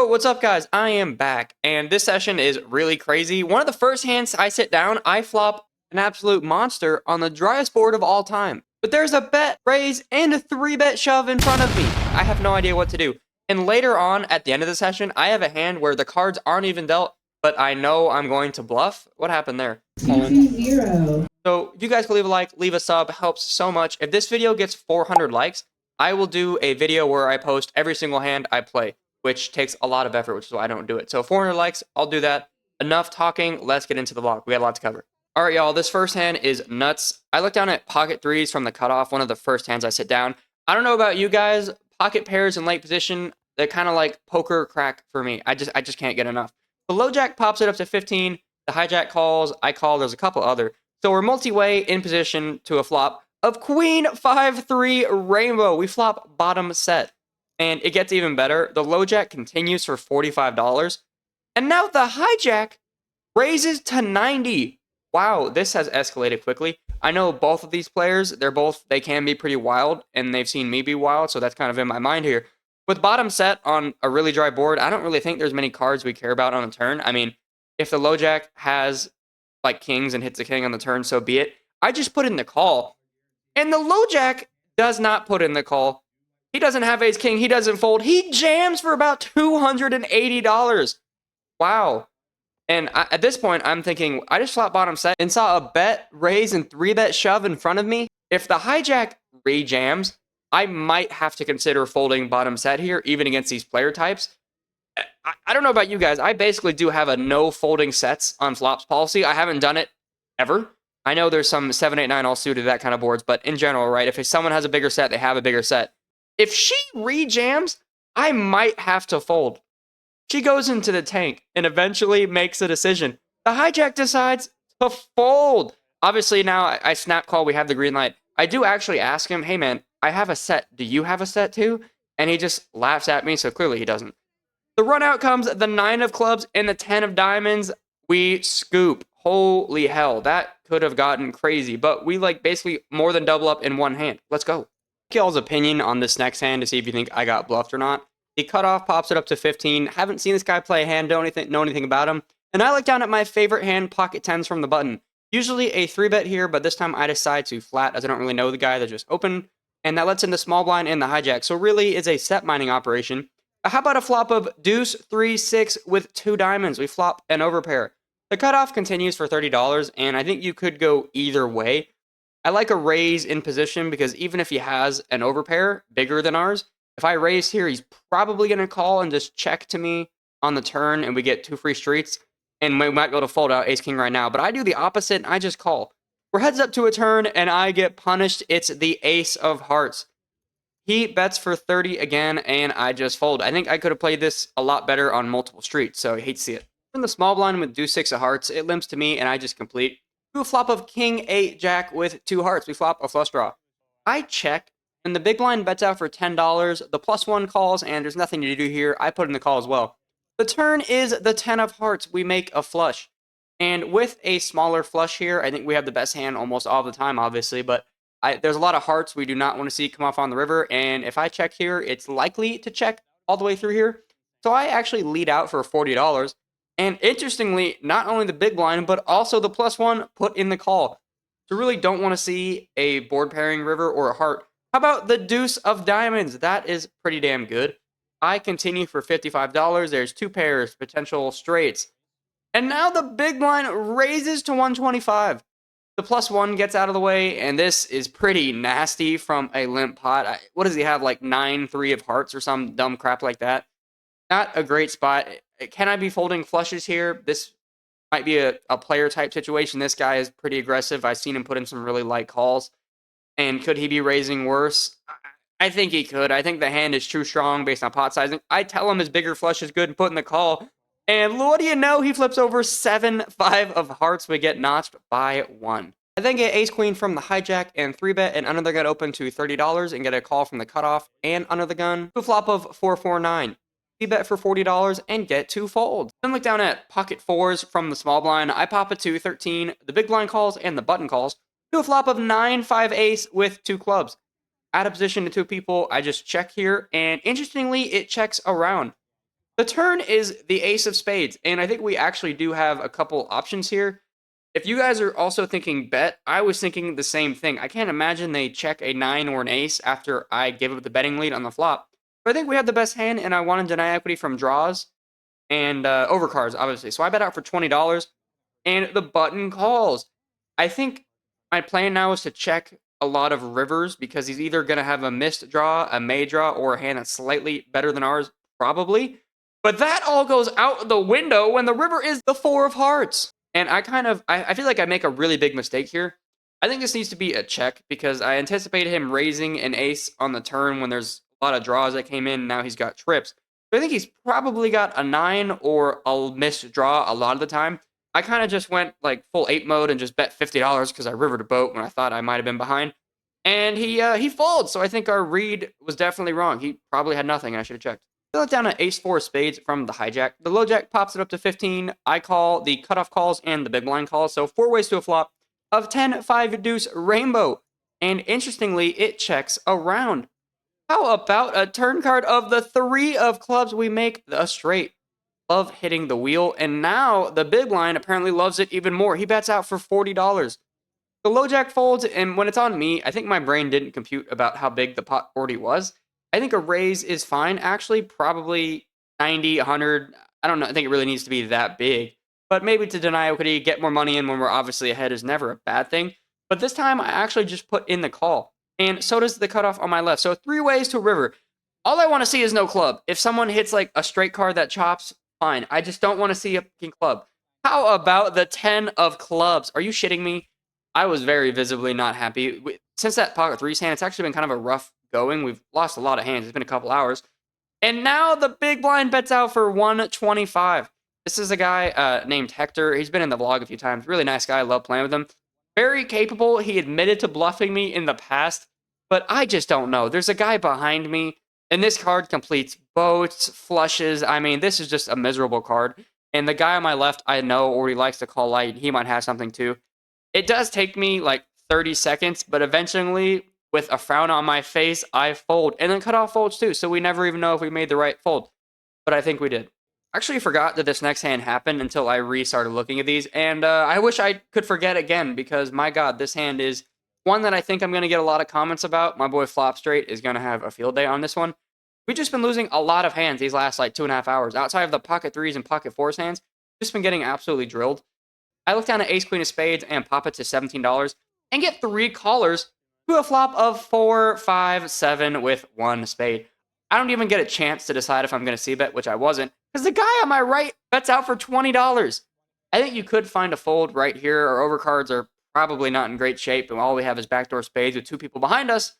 Yo, what's up guys? I am back, and this session is really crazy. One of the first hands I sit down, I flop an absolute monster on the driest board of all time. But there's a bet raise and a 3-bet shove in front of me. I have no idea what to do. And later on, at the end of the session, I have a hand where the cards aren't even dealt, but I know I'm going to bluff. What happened there? 2-0. So if you guys can leave a like, leave a sub, helps so much. If this video gets 400 likes, I will do a video where I post every single hand I play, which takes a lot of effort, which is why I don't do it. So 400 likes, I'll do that. Enough talking, let's get into the vlog. We got a lot to cover. All right, y'all, this first hand is nuts. I look down at pocket threes from the cutoff, one of the first hands I sit down. I don't know about you guys, pocket pairs in late position, they're kind of like poker crack for me. I just can't get enough. The low jack pops it up to 15. The hijack calls, I call, there's a couple other. So we're multi-way in position to a flop of Queen 5-3 Rainbow. We flop bottom set. And it gets even better. The low jack continues for $45. And now the hijack raises to 90. Wow, this has escalated quickly. I know both of these players, they can be pretty wild, and they've seen me be wild, so that's kind of in my mind here. With bottom set on a really dry board, I don't really think there's many cards we care about on a turn. I mean, if the low jack has like kings and hits a king on the turn, so be it. I just put in the call. And the low jack does not put in the call. He doesn't have ace king. He doesn't fold. He jams for about $280. Wow. And at this point, I'm thinking, I just flopped bottom set and saw a bet, raise, and 3-bet shove in front of me. If the hijack re-jams, I might have to consider folding bottom set here, even against these player types. I don't know about you guys. I basically do have a no folding sets on flops policy. I haven't done it ever. I know there's some 7, 8, 9 all suited, that kind of boards, but in general, right, if someone has a bigger set, they have a bigger set. If she re-jams, I might have to fold. She goes into the tank and eventually makes a decision. The hijack decides to fold. Obviously, now I snap call, we have the green light. I do actually ask him, hey man, I have a set. Do you have a set too? And he just laughs at me, so clearly he doesn't. The run out comes the 9 of clubs and the 10 of diamonds. We scoop. Holy hell, that could have gotten crazy, but we like basically more than double up in one hand. Let's go. Y'all's opinion on this next hand to see if you think I got bluffed or not. The cutoff pops it up to 15. Haven't seen this guy play a hand, don't know anything about him. And I look down at my favorite hand, pocket 10s from the button. Usually a 3-bet here, but this time I decide to flat as I don't really know the guy. They're just open. And that lets in the small blind and the hijack. So really it's a set mining operation. How about a flop of deuce, 3, 6 with 2 diamonds? We flop an overpair. The cutoff continues for $30, and I think you could go either way. I like a raise in position because even if he has an overpair bigger than ours, if I raise here, he's probably going to call and just check to me on the turn, and we get 2 free streets, and we might be able to fold out ace-king right now. But I do the opposite, and I just call. We're heads up to a turn, and I get punished. It's the ace of hearts. He bets for 30 again, and I just fold. I think I could have played this a lot better on multiple streets, so I hate to see it. In the small blind with deuce 6 of hearts, it limps to me, and I just complete. Do a flop of king 8 jack with 2 hearts. We flop a flush draw. I check, and the big blind bets out for $10. The +1 calls, and there's nothing to do here. I put in the call as well. The turn is the 10 of hearts. We make a flush. And with a smaller flush here, I think we have the best hand almost all the time, obviously, but there's a lot of hearts we do not want to see come off on the river, and if I check here, it's likely to check all the way through here. So I actually lead out for $40. And interestingly, not only the big blind, but also the +1 put in the call. So really don't want to see a board pairing river or a heart. How about the deuce of diamonds? That is pretty damn good. I continue for $55. There's 2 pairs, potential straights. And now the big blind raises to 125. The +1 gets out of the way, and this is pretty nasty from a limp pot. What does he have, like 9-3 of hearts or some dumb crap like that? Not a great spot. Can I be folding flushes here? This might be a player type situation. This guy is pretty aggressive. I've seen him put in some really light calls. And could he be raising worse? I think he could. I think the hand is too strong based on pot sizing. I tell him his bigger flush is good and put in the call. And what do you know? He flips over 7-5 of hearts. We get notched by 1. I then get ace queen from the hijack and 3-bet and under the gun open to $30 and get a call from the cutoff and under the gun to a flop of 449. We bet for $40 and get 2 folds. Then look down at pocket 4s from the small blind. I pop it to 13. The big blind calls and the button calls to a flop of 9-5 ace with 2 clubs. Out of position to 2 people, I just check here, and interestingly, it checks around. The turn is the ace of spades, and I think we actually do have a couple options here. If you guys are also thinking bet, I was thinking the same thing. I can't imagine they check a 9 or an ace after I give up the betting lead on the flop. But I think we have the best hand, and I want to deny equity from draws and overcards, obviously. So I bet out for $20, and the button calls. I think my plan now is to check a lot of rivers because he's either going to have a missed draw, a may draw, or a hand that's slightly better than ours, probably. But that all goes out the window when the river is the 4 of hearts. And I feel like I make a really big mistake here. I think this needs to be a check because I anticipated him raising an ace on the turn when there's a lot of draws that came in. Now he's got trips. So I think he's probably got a 9 or a missed draw a lot of the time. I kind of just went like full 8 mode and just bet $50 because I rivered a boat when I thought I might have been behind. And he folds. So I think our read was definitely wrong. He probably had nothing and I should have checked. Fill it down an ace-4 of spades from the hijack. The low jack pops it up to 15. I call the cutoff calls and the big blind calls. So 4 ways to a flop of 10, 5, deuce, rainbow. And interestingly, it checks around. How about a turn card of the 3 of clubs? We make a straight. Love hitting the wheel. And now the big blind apparently loves it even more. He bets out for $40. The low jack folds, and when it's on me, I think my brain didn't compute about how big the pot 40 was. I think a raise is fine, actually, probably 90, 100. I don't know. I think it really needs to be that big. But maybe to deny equity, get more money in when we're obviously ahead is never a bad thing. But this time, I actually just put in the call. And so does the cutoff on my left. So 3 ways to a river. All I want to see is no club. If someone hits like a straight card that chops, fine. I just don't want to see a king club. How about the 10 of clubs? Are you shitting me? I was very visibly not happy. Since that pocket 3 hand, it's actually been kind of a rough going. We've lost a lot of hands. It's been a couple hours. And now the big blind bets out for 125. This is a guy named Hector. He's been in the vlog a few times. Really nice guy. Love playing with him. Very capable. He admitted to bluffing me in the past, but I just don't know. There's a guy behind me, and this card completes boats, flushes. I mean, this is just a miserable card. And the guy on my left, I know already likes to call light. He might have something too. It does take me like 30 seconds, but eventually, with a frown on my face, I fold. And then cutoff folds too, so we never even know if we made the right fold. But I think we did. Actually forgot that this next hand happened until I restarted looking at these. And I wish I could forget again because, my God, this hand is one that I think I'm going to get a lot of comments about. My boy Flop Straight is going to have a field day on this one. We've just been losing a lot of hands these last like 2.5 hours. Outside of the pocket 3s and pocket 4s hands, just been getting absolutely drilled. I look down at ace queen of spades and pop it to $17 and get 3 callers to a flop of 4, 5, 7 with 1 spade. I don't even get a chance to decide if I'm going to c-bet, which I wasn't, because the guy on my right bets out for $20. I think you could find a fold right here. Our overcards are probably not in great shape, and all we have is backdoor spades with 2 people behind us,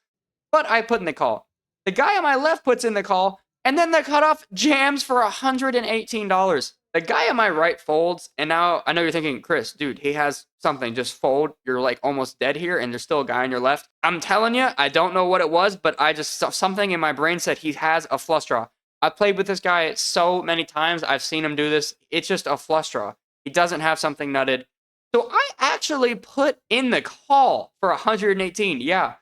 but I put in the call. The guy on my left puts in the call, and then the cutoff jams for $118. The guy on my right folds, and now I know you're thinking, Chris, dude, he has something. Just fold. You're like almost dead here, and there's still a guy on your left. I'm telling you, I don't know what it was, but something in my brain said he has a flush draw. I've played with this guy so many times. I've seen him do this. It's just a flush draw. He doesn't have something nutted. So I actually put in the call for 118. Yeah.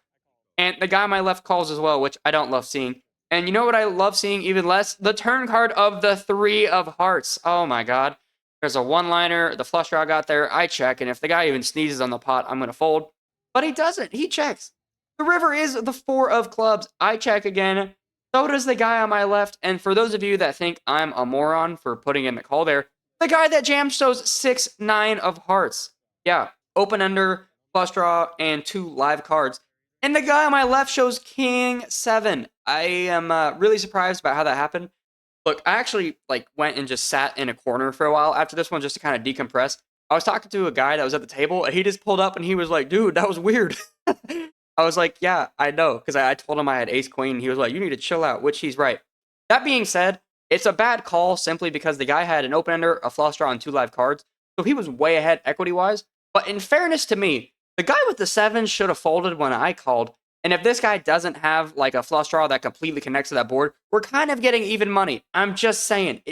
And the guy on my left calls as well, which I don't love seeing. And you know what I love seeing even less? The turn card of the 3 of hearts. Oh my God. There's a one-liner. The flush draw got there. I check. And if the guy even sneezes on the pot, I'm going to fold. But he doesn't. He checks. The river is the 4 of clubs. I check again. So does the guy on my left. And for those of you that think I'm a moron for putting in the call there, the guy that jams shows 6, 9 of hearts. Yeah. Open ender, flush draw, and 2 live cards. And the guy on my left shows king 7. I am really surprised about how that happened. Look, I actually went and just sat in a corner for a while after this one just to kind of decompress. I was talking to a guy that was at the table, and he just pulled up and he was like, dude, that was weird. I was like, yeah, I know, because I told him I had ace queen. He was like, you need to chill out, which he's right. That being said, it's a bad call simply because the guy had an open ender, a flush draw, and 2 live cards. So he was way ahead equity-wise. But in fairness to me, the guy with the 7 should have folded when I called. And if this guy doesn't have like a flush draw that completely connects to that board, we're kind of getting even money. I'm just saying.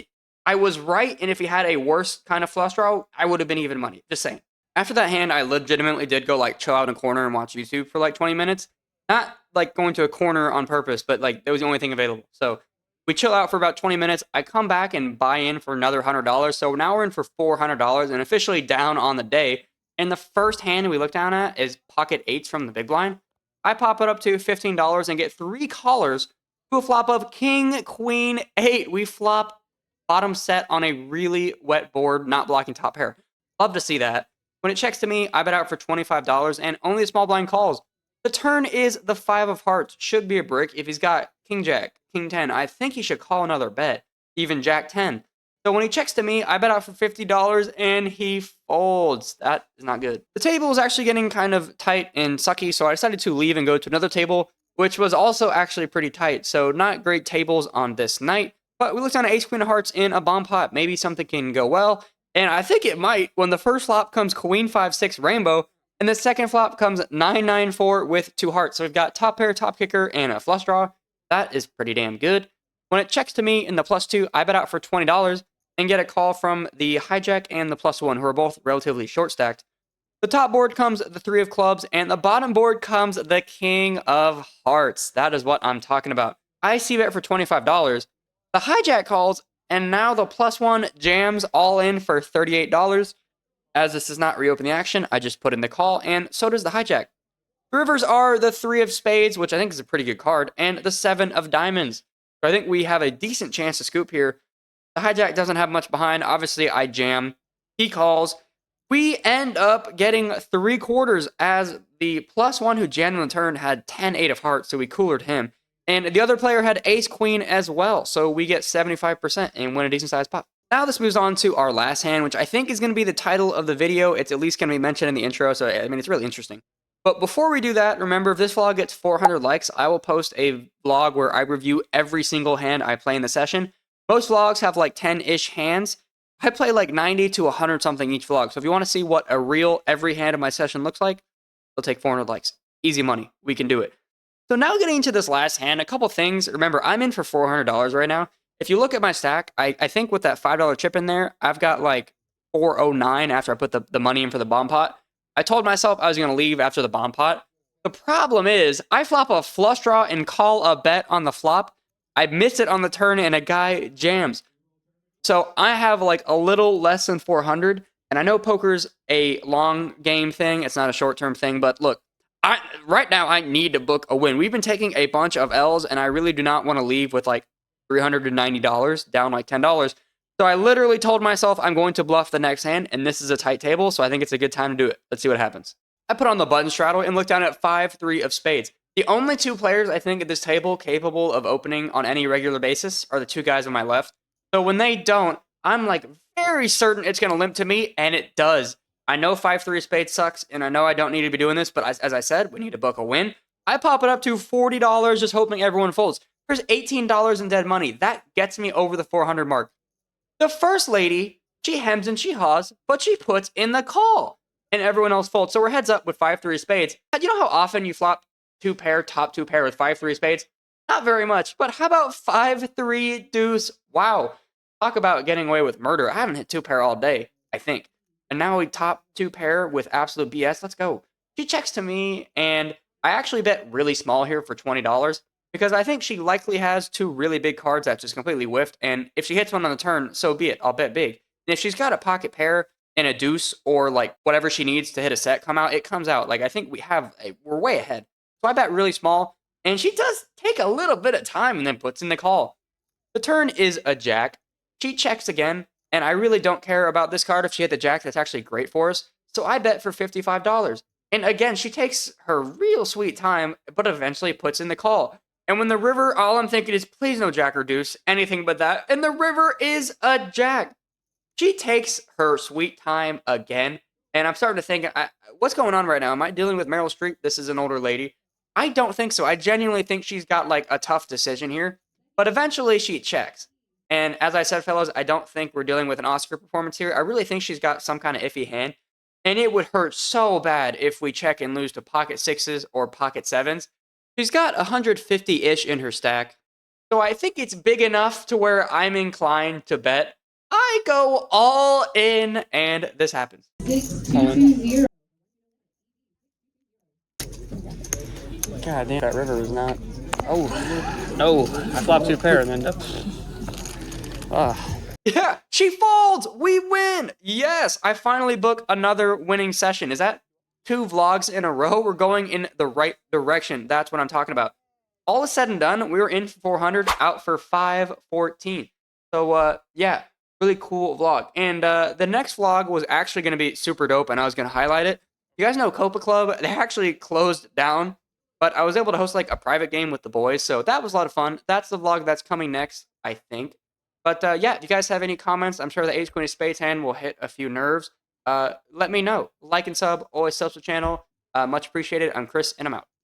I was right, and if he had a worse kind of flush draw, I would have been even money. Just saying. After that hand, I legitimately did go chill out in a corner and watch YouTube for 20 minutes. Not going to a corner on purpose, but that was the only thing available. So We chill out for about 20 minutes. I come back and buy in for another $100. So now we're in for $400 and officially down on the day. And the first hand we look down at is pocket eights from the big blind. I pop it up to $15 and get 3 callers to a flop of king, queen, 8. We flop bottom set on a really wet board, not blocking top pair. Love to see that. When it checks to me, I bet out for $25 and only a small blind calls. The turn is the 5 of hearts. Should be a brick if he's got king jack, king 10. I think he should call another bet, even jack 10. So when he checks to me, I bet out for $50 and he folds. That is not good. The table is actually getting kind of tight and sucky, so I decided to leave and go to another table, which was also actually pretty tight. So not great tables on this night, but we looked down at ace queen of hearts in a bomb pot. Maybe something can go well, and I think it might when the first flop comes queen 5-6 rainbow, and the second flop comes 9-9-4 with 2 hearts. So we've got top pair, top kicker, and a flush draw. That is pretty damn good. When it checks to me in the +2, I bet out for $20 and get a call from the hijack and the +1, who are both relatively short stacked. The top board comes the 3 of clubs, and the bottom board comes the king of hearts. That is what I'm talking about. I see bet for $25. The hijack calls, and now the +1 jams all in for $38. As this does not reopen the action, I just put in the call, and so does the hijack. The rivers are the 3 of spades, which I think is a pretty good card, and the 7 of diamonds. So I think we have a decent chance to scoop here. The hijack doesn't have much behind. Obviously, I jam. He calls. We end up getting 3/4 as the +1 who jammed on the turn had 10-8 of hearts, so we coolered him. And the other player had ace-queen as well, so we get 75% and win a decent-sized pot. Now this moves on to our last hand, which I think is going to be the title of the video. It's at least going to be mentioned in the intro, so I mean, it's really interesting. But before we do that, remember, if this vlog gets 400 likes, I will post a vlog where I review every single hand I play in the session. Most vlogs have like 10-ish hands. I play like 90 to 100 something each vlog. So if you want to see what a real every hand of my session looks like, it'll take 400 likes. Easy money. We can do it. So now getting into this last hand, a couple things. Remember, I'm in for $400 right now. If you look at my stack, I think with that $5 chip in there, I've got like 409 after I put the money in for the bomb pot. I told myself I was going to leave after the bomb pot. The problem is, I flop a flush draw and call a bet on the flop. I miss it on the turn and a guy jams. So I have like a little less than 400, and I know poker's a long game thing. It's not a short-term thing, but look, right now I need to book a win. We've been taking a bunch of L's, and I really do not want to leave with like $390, down like $10. So I literally told myself I'm going to bluff the next hand, and this is a tight table, so I think it's a good time to do it. Let's see what happens. I put on the button straddle and looked down at 5-3 of spades. The only 2 players I think at this table capable of opening on any regular basis are the 2 guys on my left. So when they don't, I'm like very certain it's going to limp to me, and it does. I know 5-3 of spades sucks, and I know I don't need to be doing this, but as I said, we need to book a win. I pop it up to $40 just hoping everyone folds. There's $18 in dead money. That gets me over the 400 mark. The first lady, she hems and she haws, but she puts in the call, and everyone else folds. So we're heads up with 5-3 spades. You know how often you flop 2 pair, top 2 pair with 5-3 spades? Not very much, but how about 5-3 deuce? Wow. Talk about getting away with murder. I haven't hit 2 pair all day, I think. And now we top 2 pair with absolute BS. Let's go. She checks to me, and I actually bet really small here for $20 because I think she likely has 2 really big cards that just completely whiffed, and if she hits one on the turn, so be it. I'll bet big. And if she's got a pocket pair and a deuce or like whatever she needs to hit a set come out, it comes out. Like I think we're way ahead. So I bet really small, and she does take a little bit of time and then puts in the call. The turn is a jack. She checks again, and I really don't care about this card. If she hit the jack, that's actually great for us. So I bet for $55. And again, she takes her real sweet time, but eventually puts in the call. And when the river, all I'm thinking is, please no jack or deuce, anything but that. And the river is a jack. She takes her sweet time again. And I'm starting to think, what's going on right now? Am I dealing with Meryl Streep? This is an older lady. I don't think so. I genuinely think she's got like a tough decision here. But eventually she checks. And as I said, fellas, I don't think we're dealing with an Oscar performance here. I really think she's got some kind of iffy hand. And it would hurt so bad if we check and lose to pocket 6s or pocket 7s. She's got 150-ish in her stack. So I think it's big enough to where I'm inclined to bet. I go all in, and this happens. 6-2-0. God damn, that river was not Oh, no. I flopped 2 pair and then... Yeah, she folds. We win. Yes, I finally booked another winning session. Is that 2 vlogs in a row? We're going in the right direction. That's what I'm talking about. All is said and done, we were in for 400, out for 514. So, yeah, really cool vlog. And the next vlog was actually going to be super dope, and I was going to highlight it. You guys know Copa Club? They actually closed down, but I was able to host like a private game with the boys, so that was a lot of fun. That's the vlog that's coming next, I think. But yeah, if you guys have any comments, I'm sure the Ace Queen of Spades hand will hit a few nerves. Let me know. Like and sub, always helps the channel. Much appreciated. I'm Chris, and I'm out.